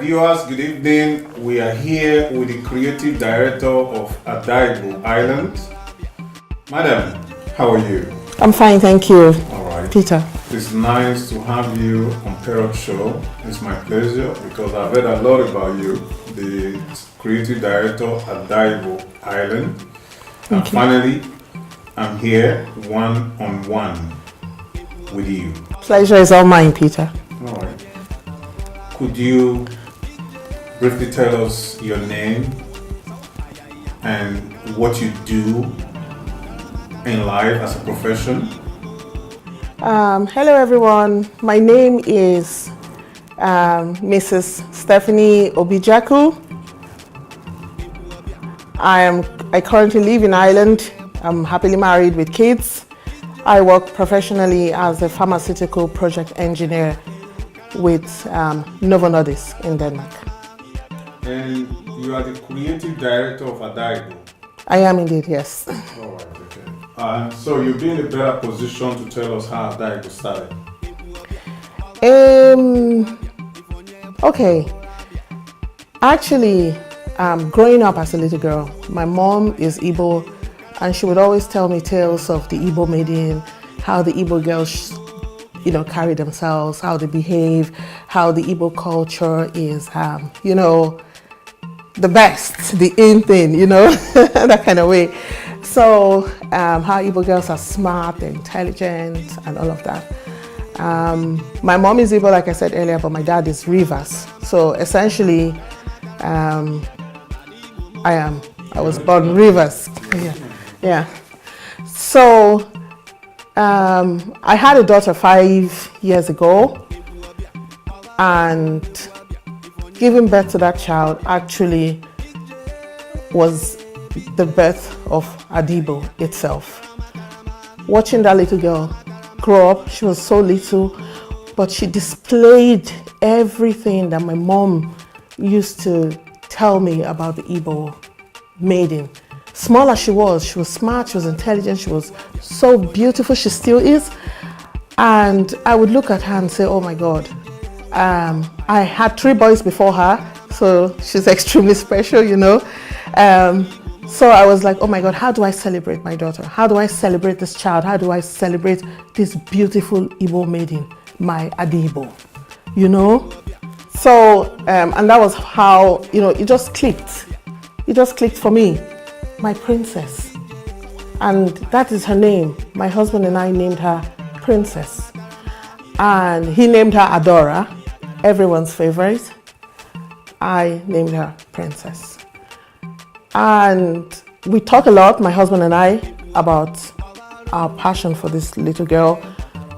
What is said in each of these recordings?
Viewers, good evening. We are here with the creative director of Igbo Island. Madam, how are you? I'm fine, thank you. All right. Peter. It's nice to have you on Parrot Show. It's my pleasure because I've heard a lot about you, the creative director at Igbo Island. And finally, I'm here one-on-one with you. Pleasure is all mine, Peter. All right. Could you briefly tell us your name and what you do in life as a profession? Hello everyone, my name is Mrs. Stephanie Obijaku. I currently live in Ireland. I'm happily married with kids. I work professionally as a pharmaceutical project engineer with Novo Nordisk in Denmark. And you are the creative director of Igbo? I am indeed, yes. All right, okay. So you'll be in a better position to tell us how Igbo started. Okay. Actually, growing up as a little girl, my mom is Igbo, and she would always tell me tales of the Igbo maiden, how the Igbo girls carry themselves, how they behave, how the Igbo culture is, the best, the in thing, that kind of way. So how Igbo girls are smart, intelligent, and all of that. My mom is Igbo, like I said earlier, but my dad is Rivers. So essentially, I was born Rivers. Yeah. So I had a daughter 5 years ago, and giving birth to that child actually was the birth of Igbo itself. Watching that little girl grow up, she was so little, but she displayed everything that my mom used to tell me about the Igbo maiden. Small as she was smart, she was intelligent, she was so beautiful, she still is. And I would look at her and say, oh my God, I had 3 boys before her, so she's extremely special, So I was like, oh my God, how do I celebrate my daughter? How do I celebrate this child? How do I celebrate this beautiful Igbo maiden, my Igbo? So, and that was how, it just clicked. It just clicked for me. My princess. And that is her name. My husband and I named her Princess. And he named her Adora, everyone's favorite. I named her Princess. And we talk a lot, my husband and I, about our passion for this little girl.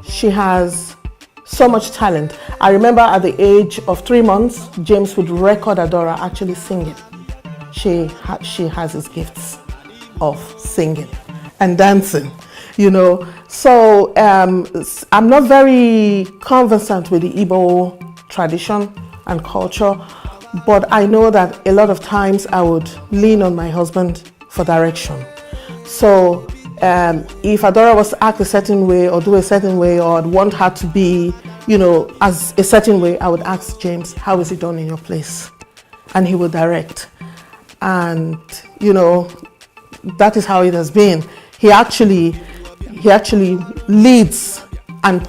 She has so much talent. I remember at the age of 3 months, James would record Adora actually singing. She has his gifts of singing and dancing, So I'm not very conversant with the Igbo tradition and culture, but I know that a lot of times I would lean on my husband for direction. So if Adora was to act a certain way or do a certain way, or I'd want her to be, as a certain way, I would ask James, how is it done in your place? And he would direct. And, that is how it has been. He actually leads and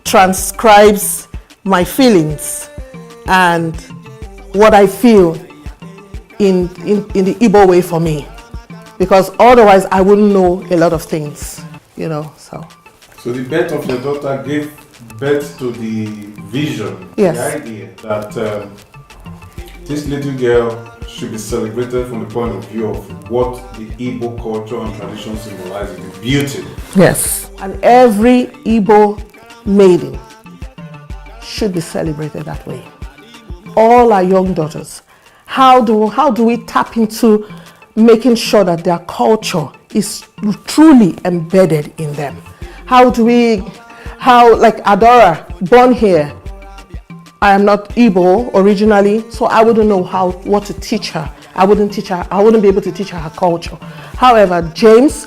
transcribes my feelings and what I feel in the Igbo way for me, because otherwise I wouldn't know a lot of things, so. So the birth of your daughter gave birth to the vision, yes. The idea that this little girl should be celebrated from the point of view of what the Igbo culture and tradition symbolizes, the beauty. Yes. And every Igbo maiden should be celebrated that way. All our young daughters. How do we tap into making sure that their culture is truly embedded in them? How like Adora, born here, I am not Igbo originally, so I wouldn't know what to teach her. I wouldn't be able to teach her culture. However, James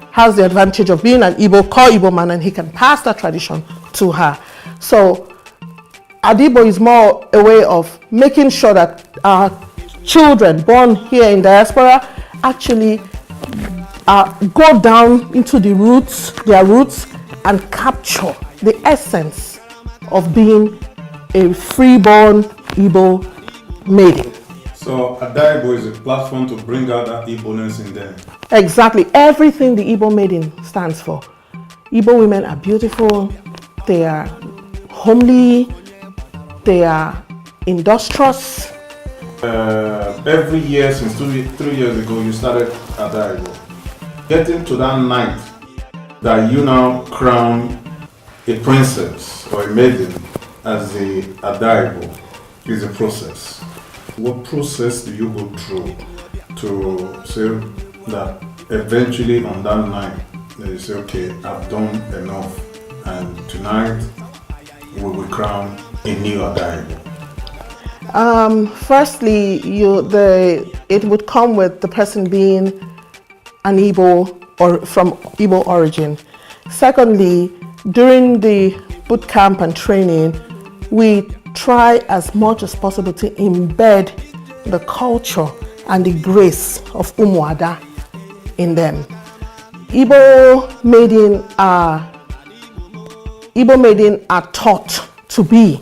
has the advantage of being an core Igbo man, and he can pass that tradition to her. So Adibo is more a way of making sure that our children born here in diaspora actually go down into their roots, and capture the essence of being a freeborn Igbo maiden. So Adaibo is a platform to bring out that Igbo-ness in them. Exactly. Everything the Igbo maiden stands for. Igbo women are beautiful, they are homely, they are industrious. Every year since 3 years ago, you started Adaibo. Getting to that night that you now crown a princess or a maiden as the Adaibo is a process. What process do you go through to say that eventually on that night you say, okay, I've done enough, and tonight we will crown a new Adaibo? Firstly, it would come with the person being an Igbo or from Igbo origin. Secondly, during the boot camp and training, we try as much as possible to embed the culture and the grace of Umuada in them. Igbo maiden are taught to be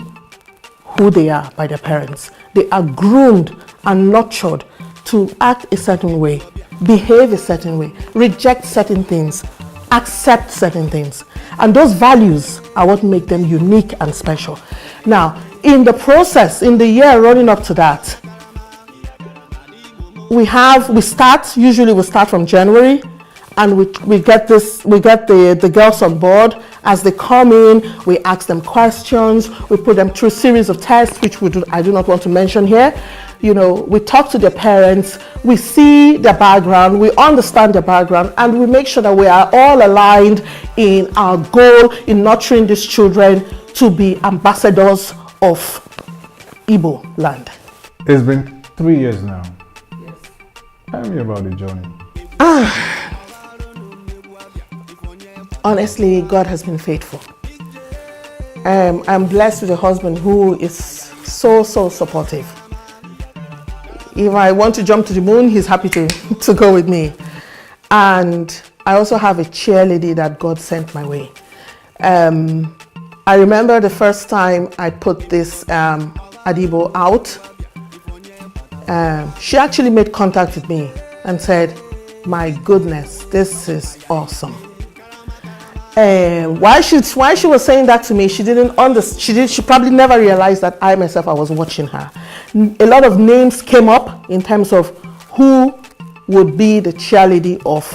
who they are by their parents. They are groomed and nurtured to act a certain way, behave a certain way, reject certain things, accept certain things. And those values are what make them unique and special. Now, in the process, in the year running up to that, we start from January, and we get the girls on board. As they come in, we ask them questions, we put them through a series of tests, which I do not want to mention here. We talk to their parents, we see their background, we understand their background, and we make sure that we are all aligned in our goal in nurturing these children to be ambassadors of Igbo land. It's been 3 years now. Yes. Tell me about the journey. Honestly, God has been faithful. I'm blessed with a husband who is so supportive. If I want to jump to the moon, he's happy to go with me. And I also have a cheerleader that God sent my way. I remember the first time I put this Adibo out, she actually made contact with me and said, my goodness, this is awesome. Why she was saying that to me, she probably never realized that I myself, I was watching her. A lot of names came up in terms of who would be the cheerleader of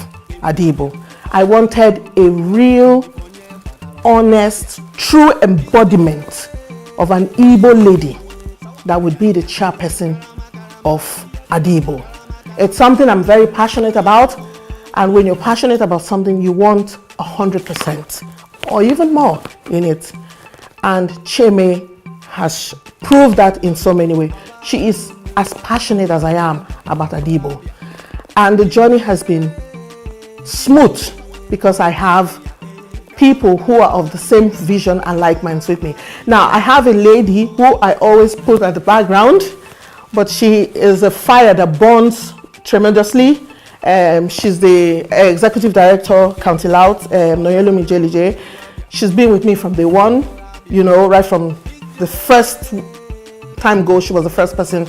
Adibo. I wanted a real, honest, true embodiment of an Igbo lady that would be the chairperson of Adibo. It's something I'm very passionate about, and when you're passionate about something, you want 100% or even more in it. And Cheme has proved that in so many ways. She is as passionate as I am about Adibo. And the journey has been smooth because I have people who are of the same vision and like minds with me. Now, I have a lady who I always put at the background, but she is a fire that burns tremendously. She's the executive director, Council Out, Noyelumi Jelije. She's been with me from day one, right from the first time go. She was the first person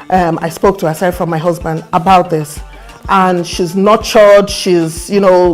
I spoke to, aside from my husband, about this. And she's nurtured,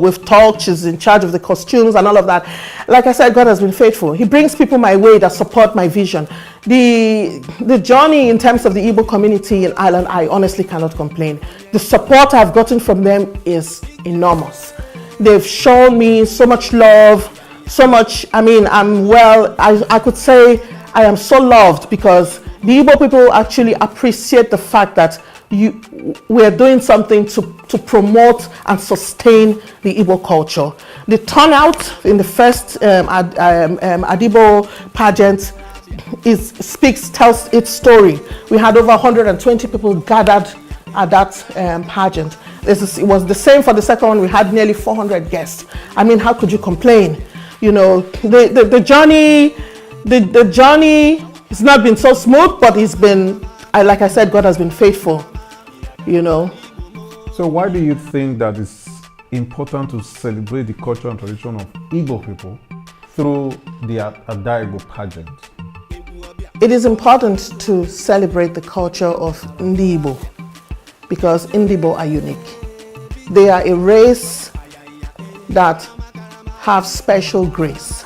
we've talked, she's in charge of the costumes and all of that. Like I said, God has been faithful. He brings people my way that support my vision. The journey in terms of the Igbo community in Ireland, I honestly cannot complain. The support I've gotten from them is enormous. They've shown me so much love, so much, I could say I am so loved because the Igbo people actually appreciate the fact that we are doing something to promote and sustain the Igbo culture. The turnout in the first Adibo pageant tells its story. We had over 120 people gathered at that pageant. It was the same for the second one. We had nearly 400 guests. I mean, how could you complain? You know, the journey has not been so smooth, but it's been, like I said, God has been faithful, you know. So why do you think that it's important to celebrate the culture and tradition of Igbo people through the Ada Igbo pageant? It is important to celebrate the culture of Ndi Igbo because Ndi Igbo are unique. They are a race that have special grace.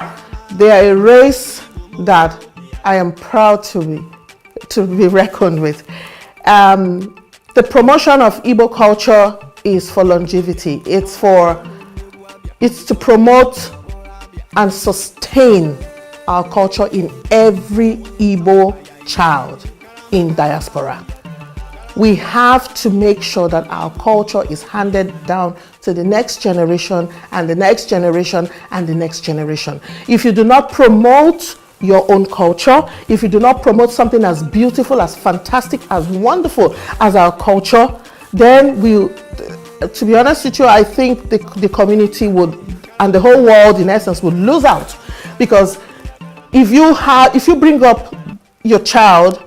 They are a race that I am proud to be reckoned with. The promotion of Igbo culture is for longevity. It's to promote and sustain our culture in every Igbo child in diaspora. We have to make sure that our culture is handed down to the next generation and the next generation and the next generation. If you do not promote your own culture, if you do not promote something as beautiful, as fantastic, as wonderful as our culture, then to be honest with you, I think the community would, and the whole world in essence, would lose out. Because if you bring up your child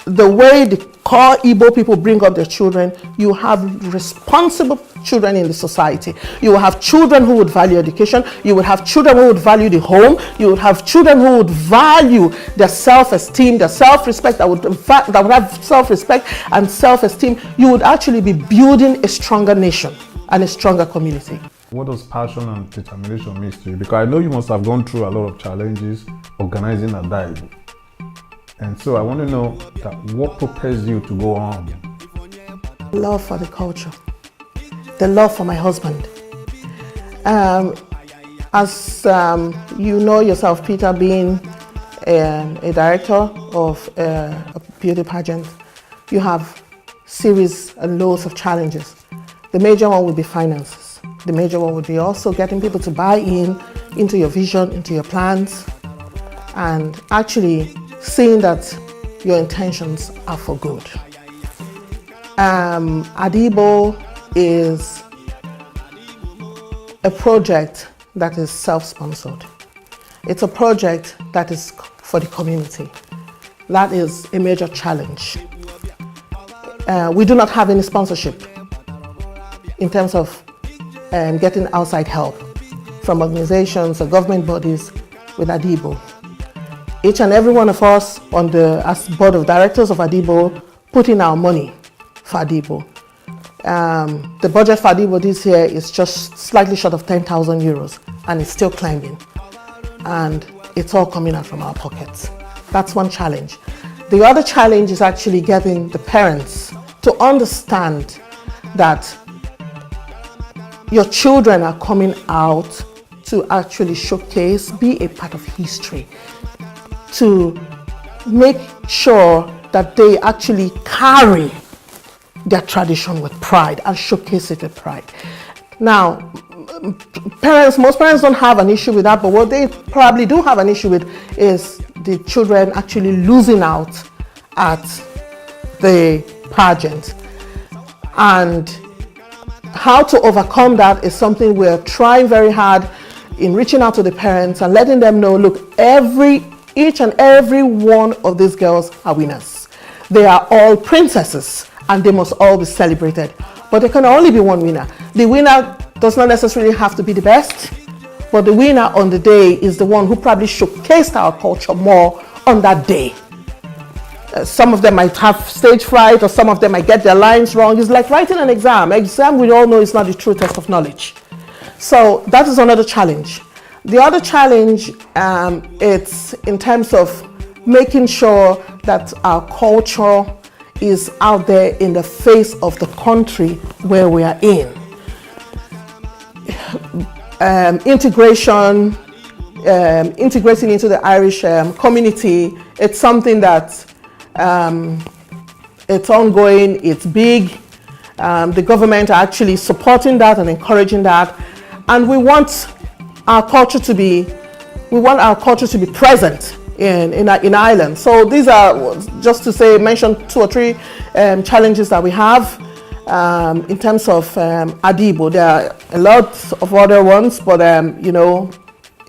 the way the core Igbo people bring up their children, you have responsible children in the society. You will have children who would value education. You would have children who would value the home. You would have children who would value their self-esteem, their self-respect, that would have self-respect and self-esteem. You would actually be building a stronger nation and a stronger community. What does passion and determination mean to you? Because I know you must have gone through a lot of challenges organizing Ada Igbo. And so I want to know that what propels you to go on? Love for the culture, the love for my husband. As you know yourself, Peter, being a director of a beauty pageant, you have series and loads of challenges. The major one would be finances. The major one would be also getting people to buy into your vision, into your plans, and actually seeing that your intentions are for good. Ada Igbo is a project that is self-sponsored. It's a project that is for the community. That is a major challenge. We do not have any sponsorship in terms of getting outside help from organizations or government bodies with Ada Igbo. Each and every one of us as board of directors of Ada Igbo put in our money for Ada Igbo. The budget for Ada Igbo this year is just slightly short of 10,000 euros and it's still climbing. And it's all coming out from our pockets. That's one challenge. The other challenge is actually getting the parents to understand that your children are coming out to actually showcase, be a part of history, to make sure that they actually carry their tradition with pride and showcase it with pride. Now, most parents don't have an issue with that, but what they probably do have an issue with is the children actually losing out at the pageant. And how to overcome that is something we're trying very hard in reaching out to the parents and letting them know, look, each and every one of these girls are winners. They are all princesses and they must all be celebrated. But there can only be one winner. The winner does not necessarily have to be the best, but the winner on the day is the one who probably showcased our culture more on that day. Some of them might have stage fright, or some of them might get their lines wrong. It's like writing an exam. Exam, we all know, is not the true test of knowledge. So that is another challenge. The other challenge, it's in terms of making sure that our culture is out there in the face of the country where we are in. Integration, integrating into the Irish community, it's something that it's ongoing, it's big. The government are actually supporting that and encouraging that. And we want our culture to be present in Ireland. So these are just to say, mention 2 or 3 challenges that we have in terms of Adibo. There are a lot of other ones, but you know,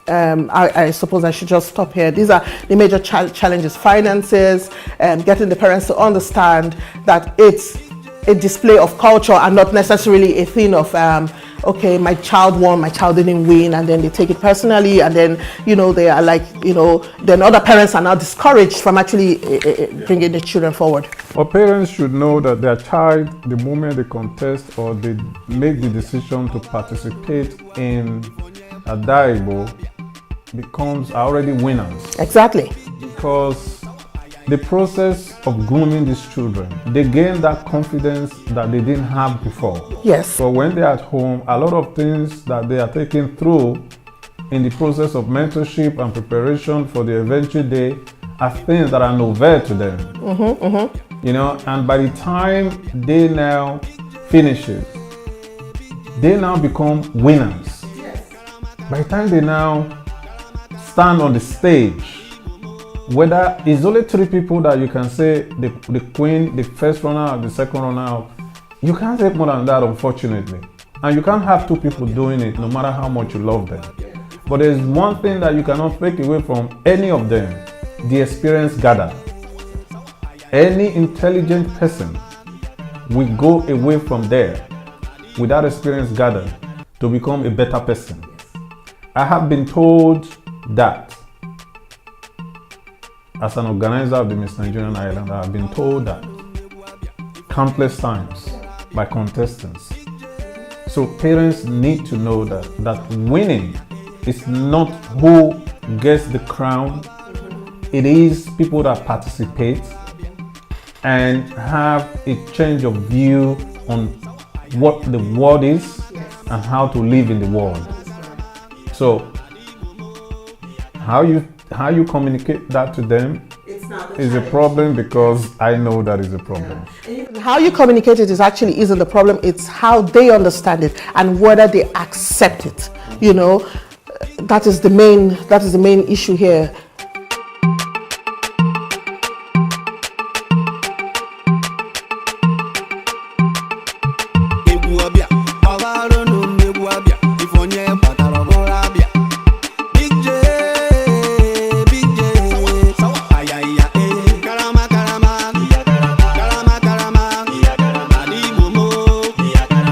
I suppose I should just stop here. These are the major challenges: finances, getting the parents to understand that it's a display of culture and not necessarily a thing of okay, my child won, my child didn't win, and then they take it personally, and then, you know, they are like, you know, then other parents are now discouraged from actually bringing the children forward. Well, parents should know that their child, the moment they contest or they make the decision to participate in Adaibo, becomes already winners. Exactly. Because the process of grooming these children, they gain that confidence that they didn't have before. Yes. So when they're at home, a lot of things that they are taking through in the process of mentorship and preparation for the eventual day are things that are novel to them. You know, and by the time they now finish it, they now become winners. Yes. By the time they now stand on the stage, whether it's only 3 people that you can say the queen, the first runner, the second runner, you can't take more than that, unfortunately. And you can't have 2 people doing it, no matter how much you love them. But there's one thing that you cannot take away from any of them: the experience gathered. Any intelligent person will go away from there with that experience gathered to become a better person. I have been told that as an organizer of the Miss Nigerian Island, I have been told that countless times by contestants. So parents need to know that winning is not who gets the crown. It is people that participate and have a change of view on what the world is and how to live in the world. So how you communicate that to them is a problem, because I know that is a problem. Yeah. How you communicate it isn't the problem. It's how they understand it and whether they accept it. You know, that is the main issue here.